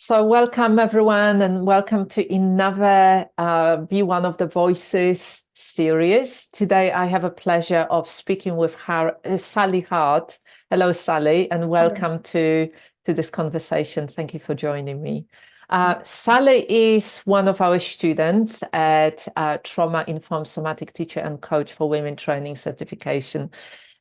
So welcome everyone and welcome to another Be One of the Voices series. Today I have a pleasure of speaking with Sally Hart. Hello Sally, and welcome to this conversation. Thank you for joining me. Sally is one of our students at Trauma Informed Somatic Teacher and Coach for Women Training Certification.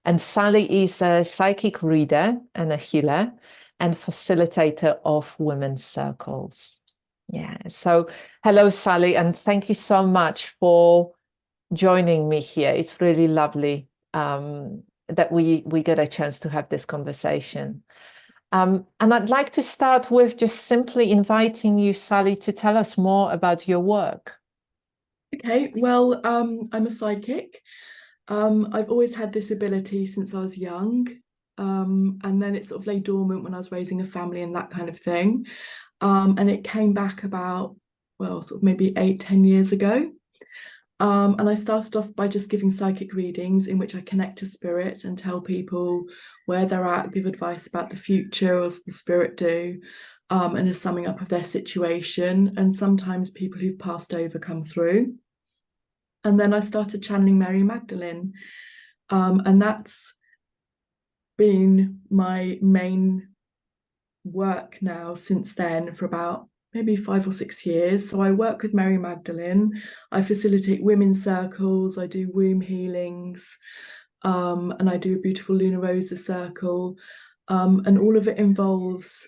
And Sally is a psychic reader and a healer and facilitator of women's circles. Yeah. So hello, Sally, and thank you so much for joining me here. It's really lovely that we get a chance to have this conversation. And I'd like to start with just simply inviting you, Sally, to tell us more about your work. Okay, well, I'm a psychic. I've always had this ability since I was young. And then it sort of lay dormant when I was raising a family and that kind of thing. And it came back about, well, sort of maybe 8, 10 years ago. And I started off by just giving psychic readings in which I connect to spirit and tell people where they're at, give advice about the future, as the spirit do, and a summing up of their situation. And sometimes people who've passed over come through. And then I started channeling Mary Magdalene. And that's been my main work now since then for about maybe 5 or 6 years. So I work with Mary Magdalene. I facilitate women's circles. I do womb healings. And I do a beautiful Luna Rosa circle. And all of it involves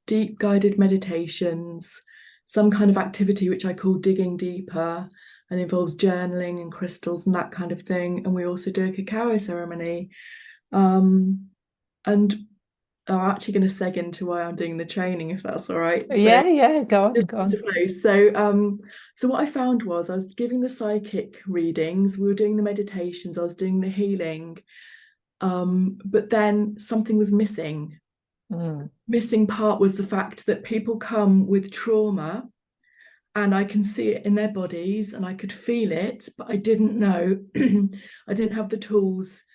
deep guided meditations, some kind of activity which I call digging deeper, and involves journaling and crystals and that kind of thing. And we also do a cacao ceremony. And I'm actually going to seg into why I'm doing the training, if that's all right. So Yeah, go on, just go on. so what I found was I was giving the psychic readings, we were doing the meditations, I was doing the healing, but then something was missing. Mm. Missing part was the fact that people come with trauma and I can see it in their bodies and I could feel it, but I didn't know, I didn't have the tools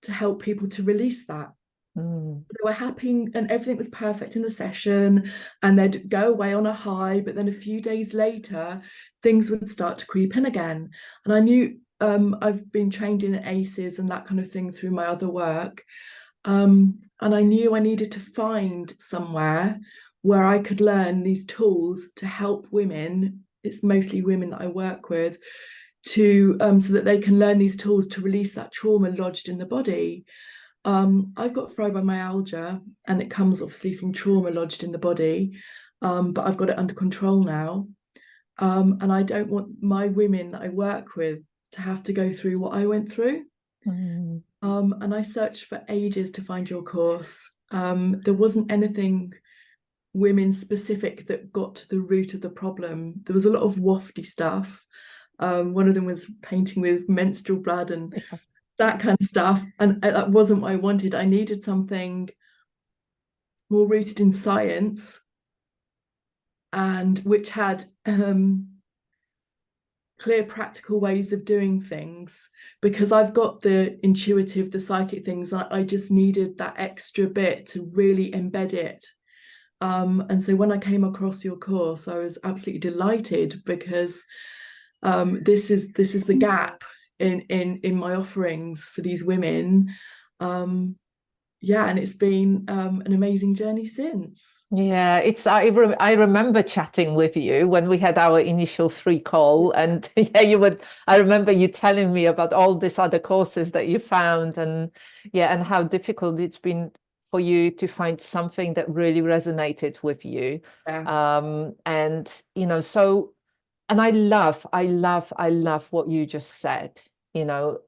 to help people to release that. Mm. They were happy and everything was perfect in the session, and they'd go away on a high, but then a few days later, things would start to creep in again. And I knew I've been trained in ACEs and that kind of thing through my other work. And I knew I needed to find somewhere where I could learn these tools to help women. It's mostly women that I work with, to so that they can learn these tools to release that trauma lodged in the body. I've got fibromyalgia, and it comes obviously from trauma lodged in the body, but I've got it under control now. And I don't want my women that I work with to have to go through what I went through. Mm. And I searched for ages to find your course. There wasn't anything women specific that got to the root of the problem. There was a lot of wafty stuff. One of them was painting with menstrual blood and Yeah. that kind of stuff. And that wasn't what I wanted. I needed something more rooted in science and which had clear practical ways of doing things, because I've got the intuitive, the psychic things. I just needed that extra bit to really embed it. And so when I came across your course, I was absolutely delighted, because this is the gap in my offerings for these women. Yeah, and it's been an amazing journey since. Yeah, I remember chatting with you when we had our initial free call, and yeah, I remember you telling me about all these other courses that you found, and yeah, and how difficult it's been for you to find something that really resonated with you. Yeah, And and I love what you just said,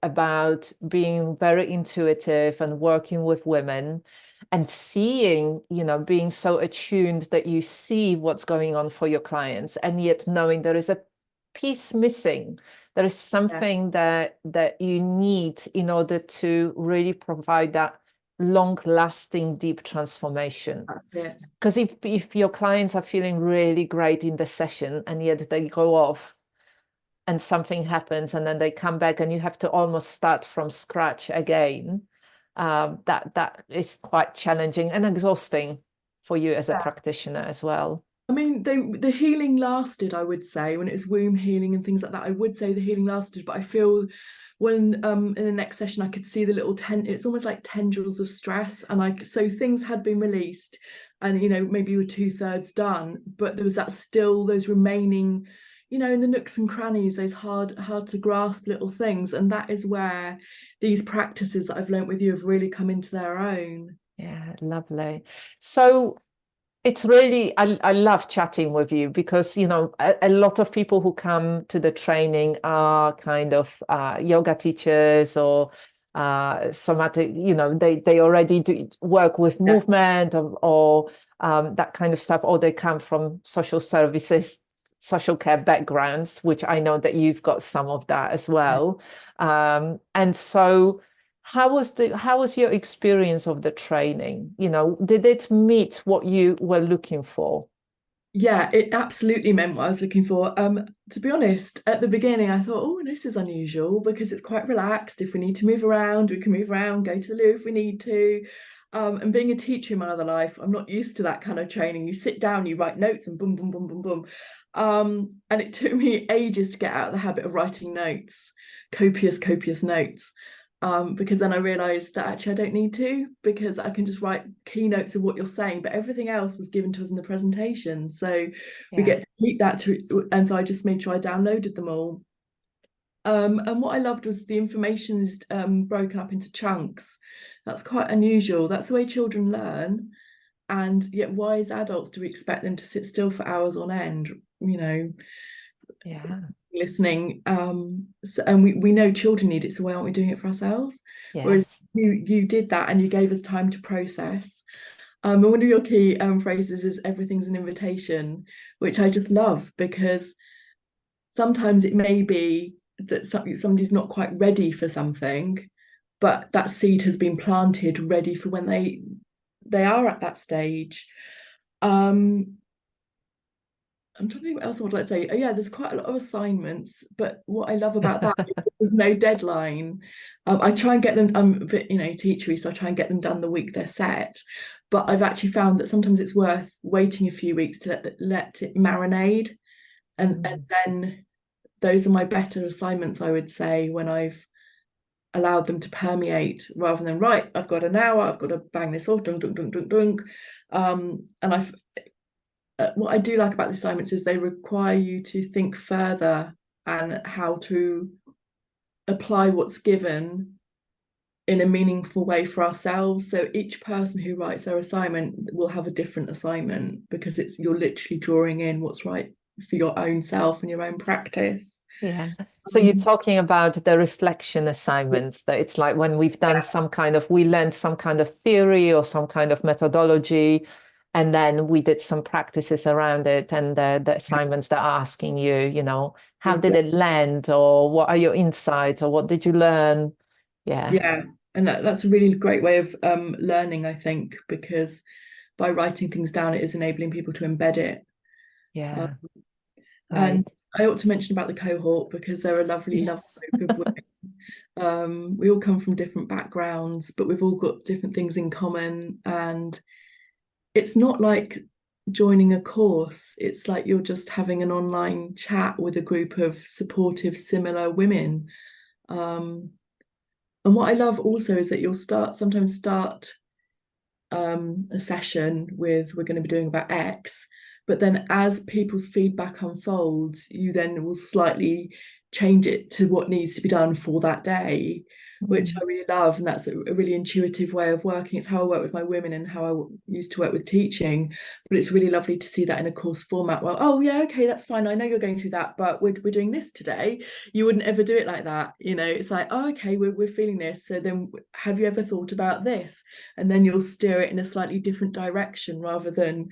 about being very intuitive and working with women and seeing, being so attuned that you see what's going on for your clients, and yet knowing there is a piece missing. There is yeah, something that you need in order to really provide that long-lasting, deep transformation. that's it. Because if your clients are feeling really great in the session and yet they go off and something happens and then they come back and you have to almost start from scratch again, that is quite challenging and exhausting for you as a practitioner as well? I mean, the healing lasted, I would say, when it was womb healing and things like that. I would say the healing lasted, but I feel when in the next session I could see the little it's almost like tendrils of stress, and like so things had been released, and maybe you were 2/3 done, but there was that still those remaining, in the nooks and crannies, those hard to grasp little things, and that is where these practices that I've learnt with you have really come into their own. Yeah, lovely. So it's really, I love chatting with you because, a lot of people who come to the training are kind of yoga teachers or somatic, they already do work with Yeah. movement or that kind of stuff, or they come from social services, social care backgrounds, which I know that you've got some of that as well. And so how was your experience of the training? Did it meet what you were looking for? Yeah, it absolutely meant what I was looking for. To be honest, at the beginning, I thought, oh, this is unusual because it's quite relaxed. If we need to move around, we can move around, go to the loo if we need to. And being a teacher in my other life, I'm not used to that kind of training. You sit down, you write notes, and boom, boom, boom, boom, boom. And it took me ages to get out of the habit of writing notes, copious notes. Because then I realized that actually I don't need to, because I can just write keynotes of what you're saying, but everything else was given to us in the presentation. So we Yeah. get to keep that and so I just made sure I downloaded them all. And what I loved was the information is broken up into chunks. That's quite unusual. That's the way children learn. And yet, why as adults do we expect them to sit still for hours on end? Yeah. Listening. And we know children need it, so why aren't we doing it for ourselves? Whereas Yes. you did that and you gave us time to process. And one of your key phrases is everything's an invitation, which I just love, because sometimes it may be that somebody's not quite ready for something, but that seed has been planted ready for when they are at that stage. Um, I'm trying to think what else I would like to say. Yeah, there's quite a lot of assignments, but what I love about that is there's no deadline. I try and get them. I'm a bit, teachery, so I try and get them done the week they're set. But I've actually found that sometimes it's worth waiting a few weeks to let it marinate, and Mm. then those are my better assignments, I would say, when I've allowed them to permeate rather than right. I've got an hour. I've got to bang this off. Dunk, dunk, dunk, dunk, dunk. And I've what I do like about the assignments is they require you to think further and how to apply what's given in a meaningful way for ourselves. So each person who writes their assignment will have a different assignment, because you're literally drawing in what's right for your own self and your own practice. Yeah. So you're Um, talking about the reflection assignments, that it's like when we've done we learned some kind of theory or some kind of methodology, and then we did some practices around it. And the assignments that are asking you, how did it land, or what are your insights, or what did you learn? Yeah. yeah, and that's a really great way of learning, I think, because by writing things down, it is enabling people to embed it. Uh, Yeah. and Right. I ought to mention about the cohort, because they're a lovely, lovely Yes. group of women. We all come from different backgrounds, but we've all got different things in common. And it's not like joining a course, it's like you're just having an online chat with a group of supportive, similar women. Um, and what I love also is that you'll sometimes start a session with, we're going to be doing about X, but then as people's feedback unfolds, you then will slightly change it to what needs to be done for that day, which Mm. I really love. And that's a really intuitive way of working. It's how I work with my women and how I used to work with teaching. But it's really lovely to see that in a course format. Well, oh yeah, okay, that's fine. I know you're going through that, but we're doing this today. You wouldn't ever do it like that. It's like, oh, okay, we're feeling this. So then have you ever thought about this? And then you'll steer it in a slightly different direction, rather than,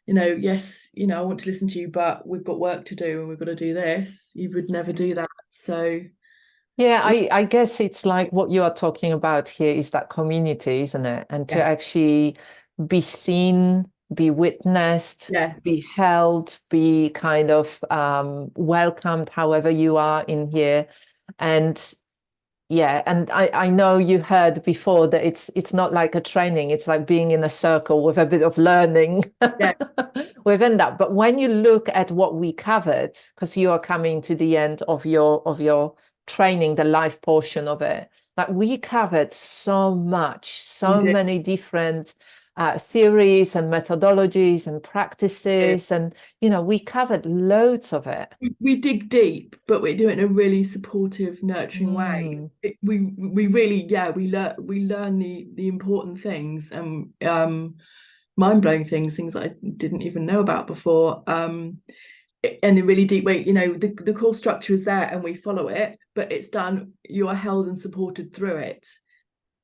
yes, I want to listen to you, but we've got work to do and we've got to do this. You would never do that. So Yeah, I guess it's like what you are talking about here is that community, isn't it? And to yeah, actually be seen, be witnessed, be yes, held, be kind of welcomed however you are in here. And Yeah, and I know you heard before that it's not like a training, it's like being in a circle with a bit of learning Yeah, within that. But when you look at what we covered, because you are coming to the end of your training, the life portion of it, like we covered so much, we so did. many different theories and methodologies and Yeah. practices, and we covered loads of it. We dig deep, but we do it in a really supportive, nurturing way. Mm, We really, yeah, we learn the important things and mind-blowing things that I didn't even know about before. In a really deep way, the core structure is there and we follow it, but it's done, you are held and supported through it.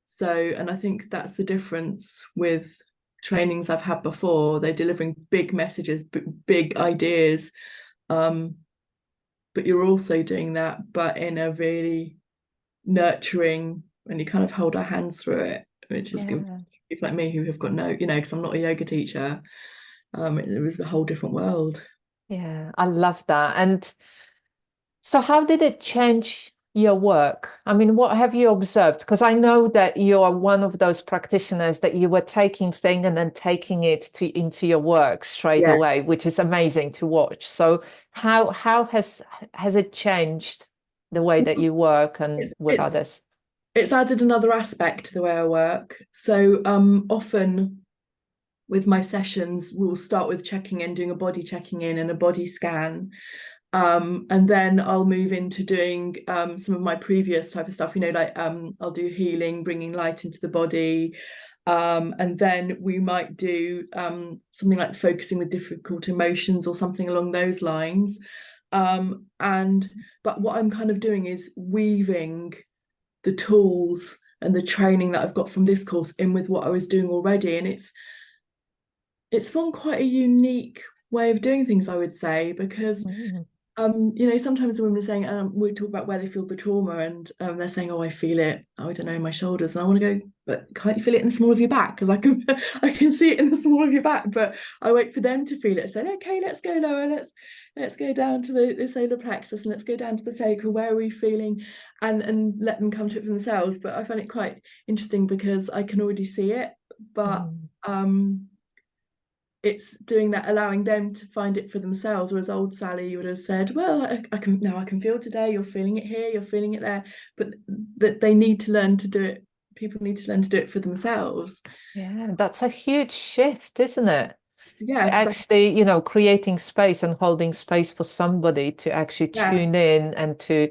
So, and I think that's the difference with trainings I've had before. They're delivering big messages, big ideas. Um, but you're also doing that, but in a really nurturing, and you kind of hold our hands through it, which is good for yeah. people like me who have got no, because I'm not a yoga teacher. It was a whole different world. Yeah, I love that. And so, how did it change your work? I mean, what have you observed? Because I know that you are one of those practitioners that you were taking thing and then taking it into your work straight Yeah. away, which is amazing to watch. So, how has it changed the way that you work and It's with it's others? it's added another aspect to the way I work. So often with my sessions, we'll start with checking in, doing a body checking in and a body scan. And then I'll move into doing some of my previous type of stuff, like I'll do healing, bringing light into the body. And then we might do something like focusing with difficult emotions or something along those lines. And but what I'm kind of doing is weaving the tools and the training that I've got from this course in with what I was doing already. And it's formed quite a unique way of doing things, I would say, because Mm, sometimes the women are saying, we talk about where they feel the trauma, and they're saying, "Oh, I feel it. Oh, I don't know, in my shoulders." And I want to go, but can't you feel it in the small of your back? Because I can, I can see it in the small of your back. But I wait for them to feel it. Say, okay, let's go lower. Let's go down to the solar plexus, and let's go down to the sacral. Where are we feeling? And let them come to it for themselves. But I find it quite interesting because I can already see it, but mm. it's doing that, allowing them to find it for themselves. Whereas old Sally would have said, well, I can feel today, you're feeling it here, you're feeling it there, but that they need to learn to do it. People need to learn to do it for themselves. Yeah, that's a huge shift, isn't it? Yeah, To because actually, creating space and holding space for somebody to actually yeah, tune in and to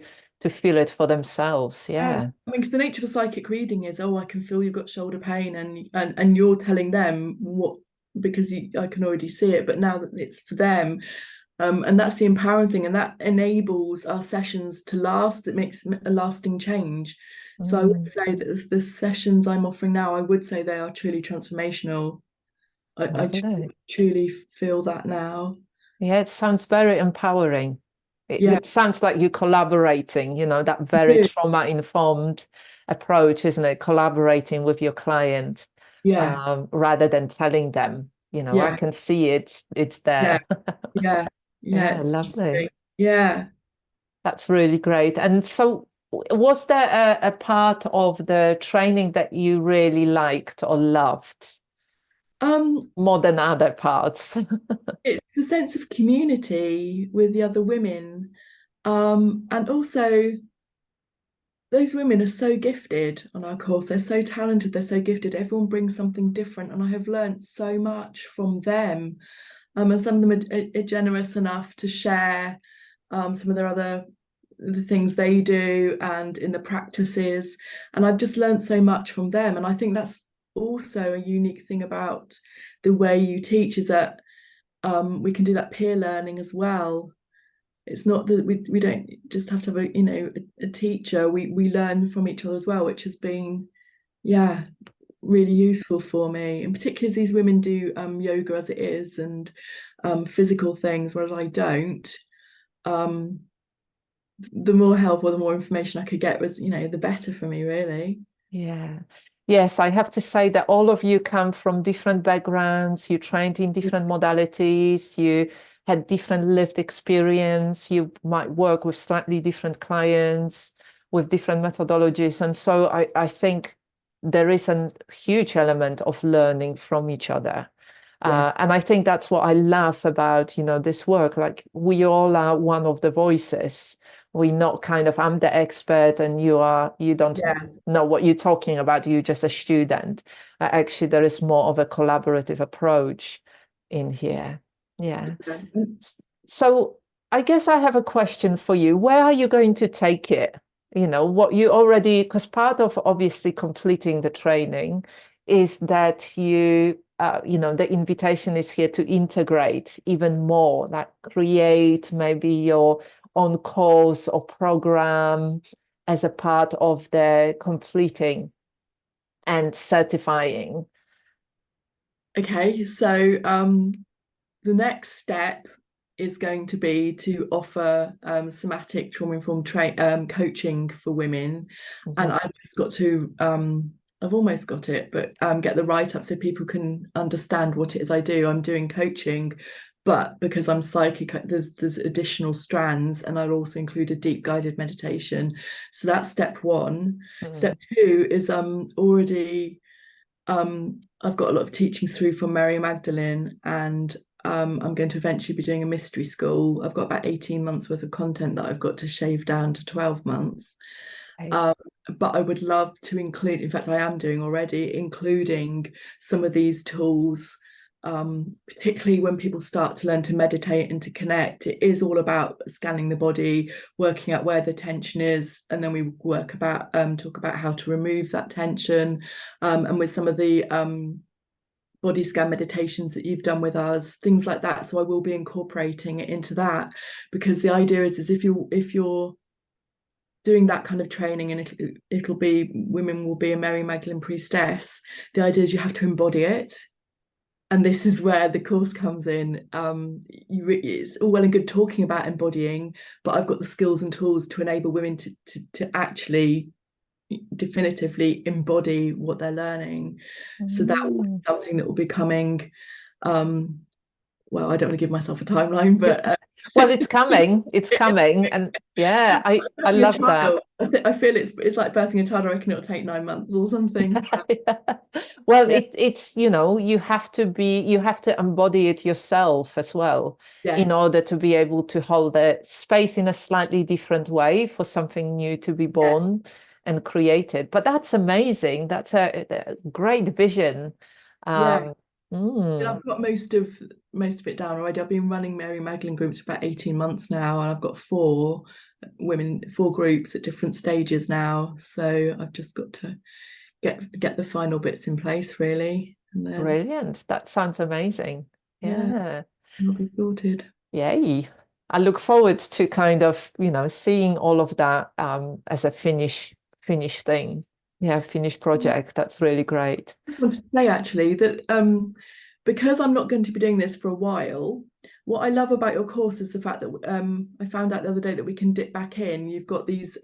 feel it for themselves. yeah. Yeah. I mean, because the nature of a psychic reading is, oh, I can feel you've got shoulder pain, and you're telling them what, because I can already see it, but now that it's for them. And that's the empowering thing, and that enables our sessions to last. It makes a lasting change. So I would Mm, say that the sessions I'm offering now, I would say they are truly transformational. I lovely. truly feel that now. Yeah, it sounds very empowering. Yeah, It sounds like you're collaborating, that I very do. trauma-informed approach, isn't it? Collaborating with your client, Yeah, rather than telling them, I yeah, can see it, it's yeah, there. yeah, yeah. Yeah, It's lovely. interesting. Yeah. That's really great. And so, was there a part of the training that you really liked or loved Um, more than other parts? it's the sense of community with the other women. And also those women are so gifted on our course. They're so talented. They're so gifted. Everyone brings something different, and I have learned so much from them. And some of them are generous enough to share some of their other the things they do and in the practices. And I've just learned so much from them. And I think that's also a unique thing about the way you teach, is that we can do that peer learning as well. It's not that we don't just have to have a teacher. We learn from each other as well, which has been, yeah, really useful for me, and particularly as these women do yoga as it is, and physical things, whereas I don't. um the more help or the more information I could get was, the better for me, really. Yeah. Yes, I have to say that all of you come from different backgrounds. You trained in different modalities. You had different lived experience. You might work with slightly different clients. with different methodologies. And so I think there is a huge element of learning from each other. Yes. And I think that's what I love about, this work. Like we all are one of the voices. We're not kind of, I'm the expert and you don't Yeah. know what you're talking about. You're just a student. Actually, there is more of a collaborative approach in here. Yeah. Yeah. So I guess I have a question for you. Where are you going to take it? What you already, because part of obviously completing the training is that the invitation is here to integrate even more, like create maybe your own course or program as a part of the completing and certifying. Okay, so the next step is going to be to offer somatic trauma-informed coaching for women. And Mhm. I've just got to, I've almost got it, but get the write-up so people can understand what it is I do. I'm doing coaching, but because I'm psychic, there's additional strands, and I'll also include a deep guided meditation. So that's step one. Mm. Step two is already I've got a lot of teaching through from Mary Magdalene, and I'm going to eventually be doing a mystery school. I've got about 18 months worth of content that I've got to shave down to 12 months. Okay. Um, but I would love to include, in fact, I am doing already, including some of these tools, particularly when people start to learn to meditate and to connect. It is all about scanning the body, working out where the tension is, and then we talk about how to remove that tension. And with some of the body scan meditations that you've done with us, things like that. So I will be incorporating it into that, because the idea is if you're doing that kind of training, and it'll be, women will be a Mary Magdalene priestess, the idea is you have to embody it. And this is where the course comes in. It's all well and good talking about embodying, but I've got the skills and tools to enable women to actually definitively embody what they're learning. So that will be Mm. something that will be coming. Well, I don't want to give myself a timeline, Yeah. but Well, it's coming. It's coming. And yeah, I birthing a love that. child. I feel it's like birthing a child. I reckon it'll take 9 months or something. Yeah. Well, Yeah. it's you have to embody it yourself as well in Yes. order to be able to hold the space in a slightly different way for something new to be Yes. born and created. But that's amazing. That's a great vision. Yeah. Um, And mm, I've got most of it down already. I've been running Mary Magdalene groups for about 18 months now, and I've got four groups at different stages now. So I've just got to get the final bits in place, really, and then Brilliant. That sounds amazing. yeah, Yeah. it'll be sorted. Yay. I look forward to kind of, seeing all of that as a finished thing. Yeah, finished project. That's really great. I wanted to say actually that because I'm not going to be doing this for a while, what I love about your course is the fact that I found out the other day that we can dip back in. You've got these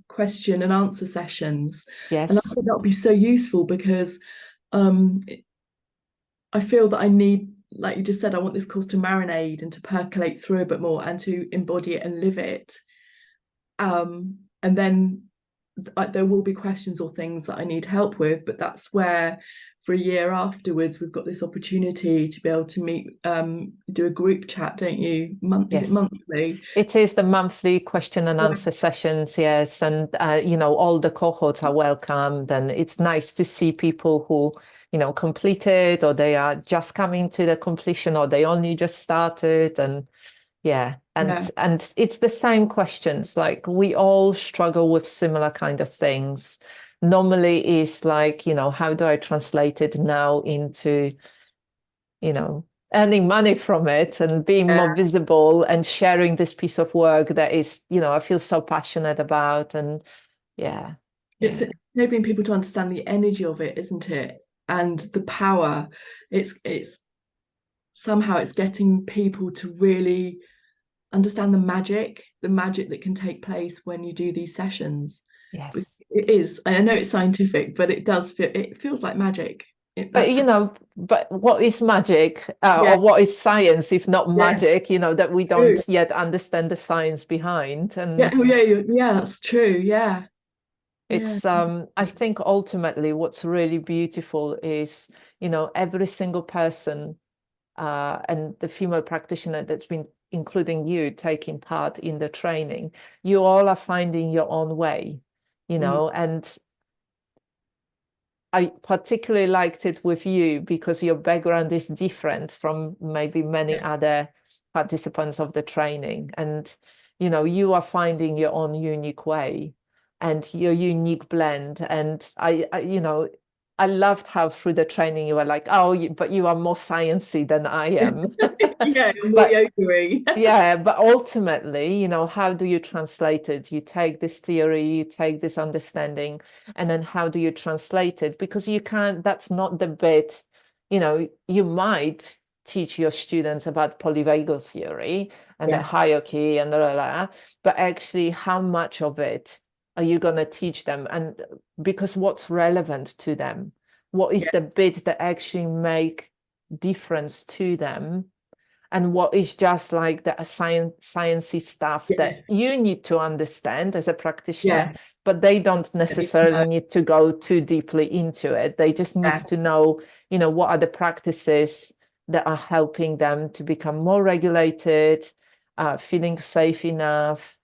question and answer sessions, and I Yes. think that would be so useful because um, I feel that I need, like you just said, I want this course to marinate and to percolate through a bit more and to embody it and live it. And then there will be questions or things that I need help with, but that's where for a year afterwards we've got this opportunity to be able to meet, do a group chat, don't you? Is it Yes. monthly? It is the monthly question and Yeah. answer sessions, yes. And, all the cohorts are welcomed. And it's nice to see people who, completed or they are just coming to the completion or they only just started. And yeah, Yeah. and it's the same questions. Like we all struggle with similar kind of things. Normally is like, how do I translate it now into, earning money from it and being more visible and sharing this piece of work that is, I feel so passionate about. And yeah, It's yeah, enabling people to understand the energy of it, isn't it? And the power. It's somehow it's getting people to really understand the magic that can take place when you do these sessions. yes. It is, I know it's scientific, but it feels like magic. But That's but what is magic, yeah, or what is science if not yes, magic, that we true. don't yet understand the science behind. Yeah, And oh, yeah, yeah, that's true. Yeah, yeah, it's I think ultimately what's really beautiful is, every single person, and the female practitioner that's been, including you, taking part in the training, you all are finding your own way, mm, and I particularly liked it with you because your background is different from maybe many yeah, other participants of the training. And, you are finding your own unique way and your unique blend. And I loved how through the training you were like, oh, but you are more sciencey than I am. yeah, more But yodeling. yeah, but ultimately, how do you translate it? You take this theory, you take this understanding, and then how do you translate it? Because you can't, that's not the bit, you might teach your students about polyvagal theory and the Yes, hierarchy and but actually, how much of it are you going to teach them? And because what's relevant to them? What is yeah, the bit that actually make difference to them? And what is just like the sciencey stuff that yes, you need to understand as a practitioner, yeah, but they don't I need to know. necessarily need to go too deeply into it. They just need Yeah, to know, what are the practices that are helping them to become more regulated, feeling safe enough,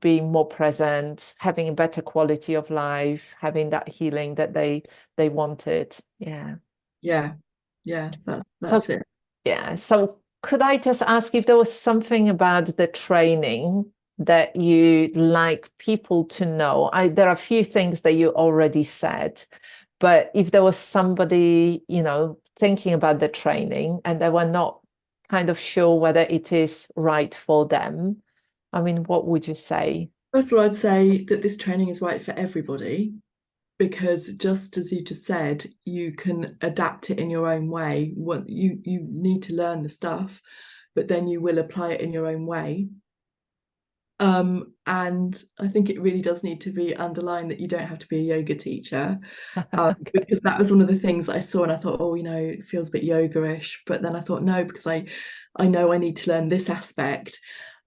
being more present, having a better quality of life, having that healing that they wanted. Yeah. yeah, yeah. That's So it. yeah. So could I just ask if there was something about the training that you like people to know? There are a few things that you already said, but if there was somebody, thinking about the training and they were not kind of sure whether it is right for them, I mean, what would you say? First of all, I'd say that this training is right for everybody because just as you just said, you can adapt it in your own way. What you need to learn the stuff, but then you will apply it in your own way. And I think it really does need to be underlined that you don't have to be a yoga teacher, Okay. because that was one of the things that I saw and I thought, oh, it feels a bit yoga-ish. But then I thought, no, because I know I need to learn this aspect.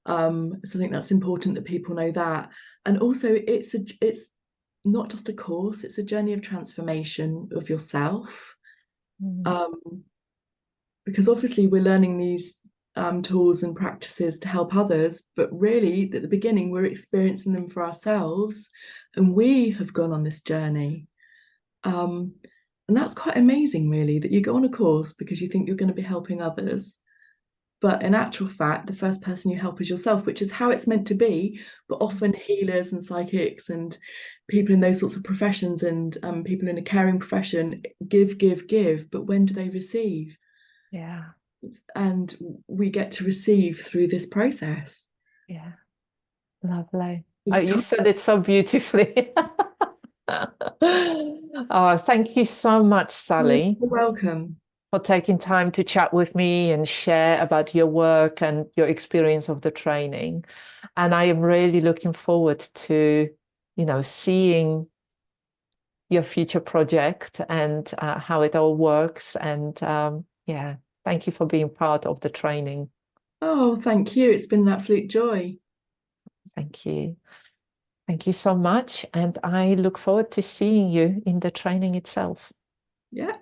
So I think that's important that people know that. And also, it's not just a course; it's a journey of transformation of yourself. Mm. Um, because obviously we're learning these tools and practices to help others, but really at the beginning we're experiencing them for ourselves, and we have gone on this journey. Um, and that's quite amazing, really, that you go on a course because you think you're going to be helping others. But in actual fact, the first person you help is yourself, which is how it's meant to be. But often healers and psychics and people in those sorts of professions and people in a caring profession give, give, give. But when do they receive? Yeah. And we get to receive through this process. Yeah. Lovely. Oh, It's you said it so beautifully. Oh, thank you so much, Sally, welcome. for taking time to chat with me and share about your work and your experience of the training. And I am really looking forward to, seeing your future project and how it all works. And yeah, thank you for being part of the training. Oh, thank you. It's been an absolute joy. Thank you. Thank you so much. And I look forward to seeing you in the training itself. Yeah.